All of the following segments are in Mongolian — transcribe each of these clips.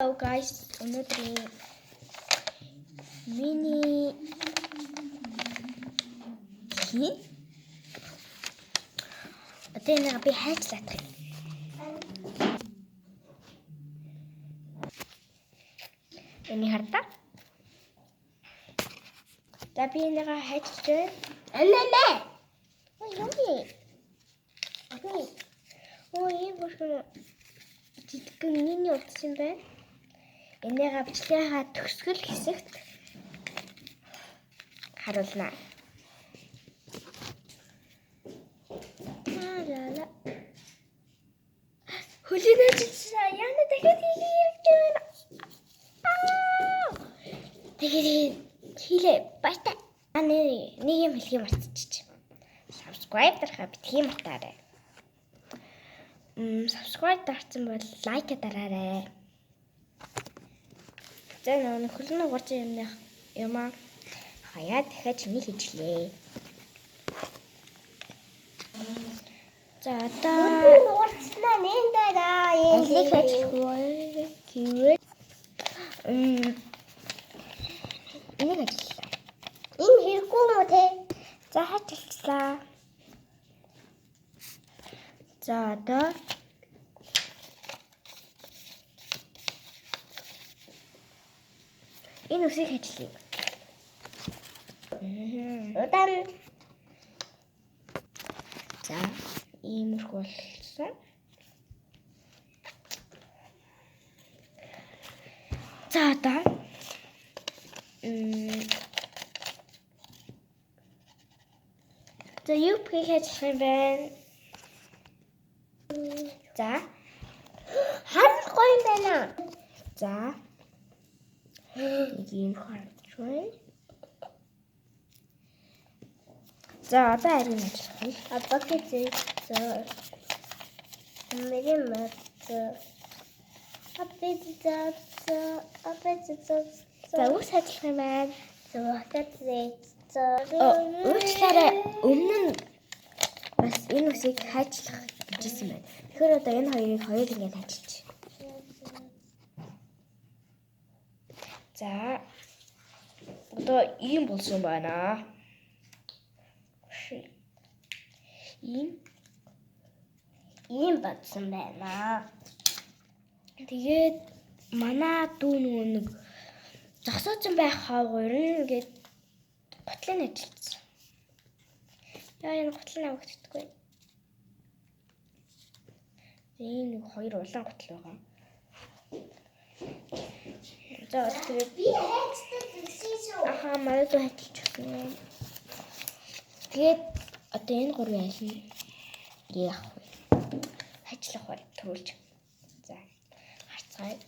Hello guys, өнөөдрийн миний одоо энэ би хайцлаад байна. Энийг хардаа. За би энийг хайцлаж байна. Ой юм бэ? Ой энэ бүр жижигхэн миний утсан байна. Энийг бичлэгээ төгсгөл хэсэгт харуулна. Хөлийг ажилласан. Яна дахиад хийх юм. Тэгээд хийлээ. Баяртай. Нэг юм хэлхий мартчихчих. Subscribe дарахаа битгий мартаарай. Subscribe дарсан бол лайк дараарай. За нэг хөлн уурч юм аа. Хаяа дахиад чиний хийжлээ. За одоо уурчнаа нэн дараа энийг ажиллах гэвэл энийг ажиллаа. Энэ хэрэггүй юм те. За хаачлаа. За одоо энэ үсийг ажиллая. Удаан. За иймэрхүү болсон. За одоо за юуг ажиллах юм бэ? За харин гоё юм байна. За нэг юм харж байна. За одоо арийн ажиллах юм. Бакет за мэрийн мэт аппет за үс ажиллах юм байна. За бакет за уучлаарай. Өмнө нь бас энэ үсийг хайчлах гэжсэн байна. Тэгэхээр одоо энэ хоёрыг ингэж ажиллаж. За одоо ийм болсон байна. Ийм батсан байна. Тэгээд манай дүү нэг зогсооцсон байх хавгуур ингээд готлын ажилласан. Яа энэ готлын авагддаггүй. Энэ нэг хоёр улаан готл байгаа. За тэгээд би хайцтай марад хайчилж өгнө. Тэгээд одоо энэ гурвын аль нь яах вэ? Хайчлах бай төрүүлж. За харцгаая.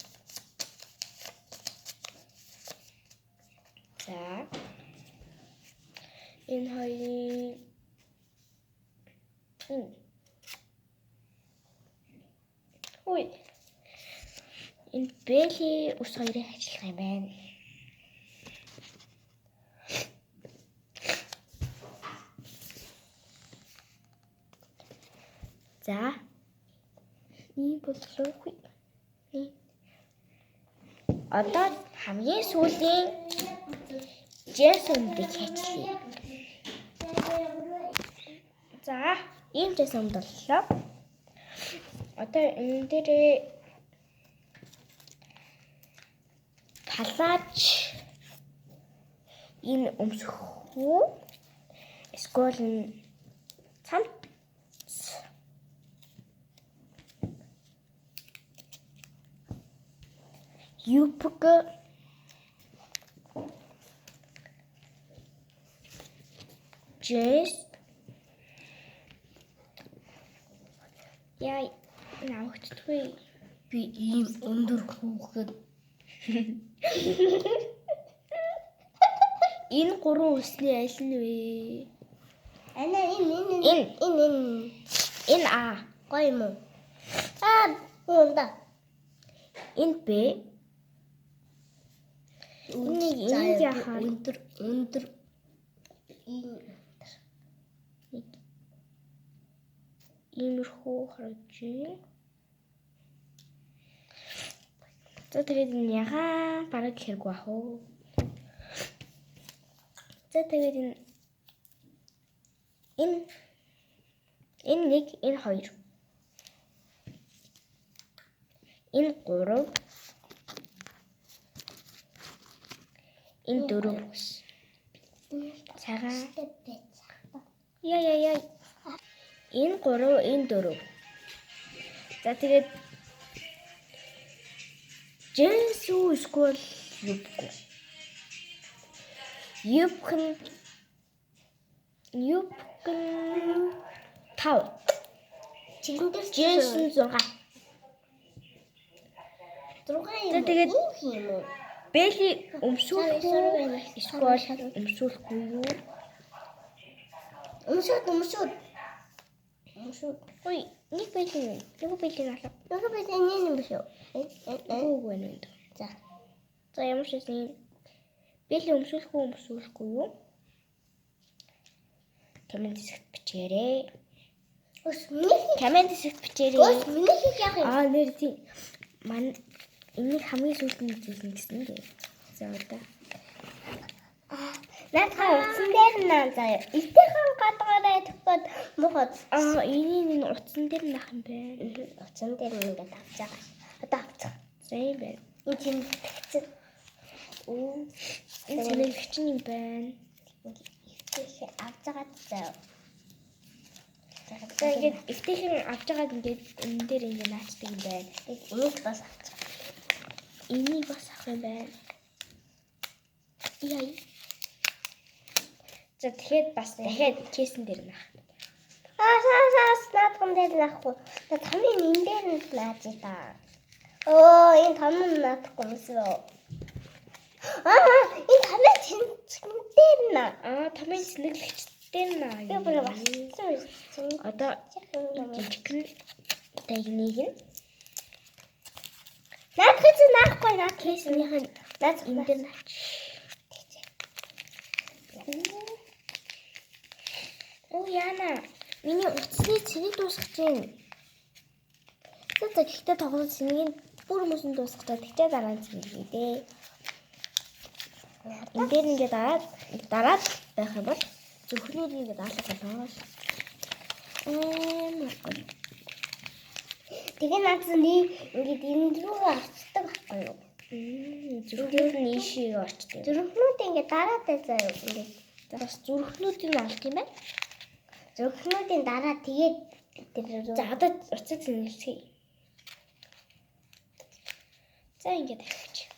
За энэ хоёрын ой энэ бэли ус хоёрыг ажиллах юм байна. За ийм боллоо. Одоо хамгийн сүүлийн Джейсондыг хийчихлээ. За ийм Джейсонд боллоо. Одоо энэ дээрээ палач энэ өмсөх үү? Эсвэл цамц юпг джес яа наавчдгүй би ийм өндөр хүүхэд энэ гурван үсний аль нь вэ? Ана энэ гоё юм уу? Унда энэ Б энэ яхаа өндөр иймэрхүү харж За тэгээд энэ ягаан бараг хэрэг бах уу. За тэгээд энэ 1, энэ 2. Энэ 3. Энэ 4. Цагаан. Яа. Энэ 3, энэ 4. За тэгээд Жэнсүү скул юбку. Юбкэн 5. Чихэн дээр Жэнсэн 6. юм. Тэгээд юм уу? Бэли өмсөхгүй эсвэл өмсөхгүй юу? Өмсөд. Ой, нэг бэли. Нэг бэли алга. Нөгөө бид энэ юм биш үү? Үгүй ээ. За. За ямар ч юм. Бэли өмсөхгүй юу? Комент хэсэгт бичээрэй. Комент хэсэгт бичээрэй. Миний хийх яах юм? Нэр тийм. Энийг хамгийн сүүлд нь зүйлэн гэсэн дээ. За одоо. Наадхаа утсан дээр наа заяа. Илтэйхэн гадгаараа төгөөд мохот. Энэ утсан дээр нах юм байна. Утсан дээр ингээд авч байгаа. Одоо авчих. За юм байна. Энэ чинь тэгсэн. Энэ тэмдэглэгч юм байна. Илтэйхэн авч байгаа заяа. За ингээд ихтэйхэн авч байгаад ингээд энэ дээр ингээд наачдаг юм байна. Энийг бас авчих. Энийг бас авах юм байна. Яа. За тэгэхээр бас дахиад кейсэн дээр нах. Наадхан дээр наахгүй. Томын энэ дээр нь нааж та. Энэ том нь наахгүй юм шүү. Энэ томын чинь дээр наа. Томын сэнэглэгч дээр наа. Би бүр бассан. Одоо жижигхэн тагныг нь наадхан чинь наахгүй наа. кейснийх нь наад энэ дээр наач. Яна, миний утасны цэнийг дуусгах чинь. За гэхдээ тоглож цэнийг бүр мөсөн дуусгах гэхдээ дараа нь цэнийг дээ. Энд дээр ингээд дараад байх юм бол зөвхнүүд ингээд алга болоо. Тэгээ наадсан ингээд энэ рүү орчдөг байхгүй юу? Зөвхнүүд нь ийшээ орчдөг. Зүрхнүүд ингээд дараад заяа ингээд бас зүрхнүүдийг нь олд юм байна. Зүрхнүүдийн дараа тэгээд за одоо уцаа цэнгэлцгээе. За ингээд авчих.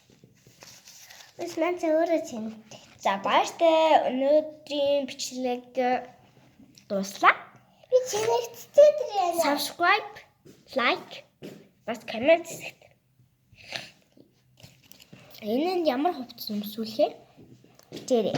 Бас маань өөрөө чинь. За баяртай өнөөдрийн бичлэг дуслаа. Би чинэгттэй тэр яана. Subscribe, like, бас comment хийх. Энэ нь ямар хувцас өмсүүлэхээр бичээрэй.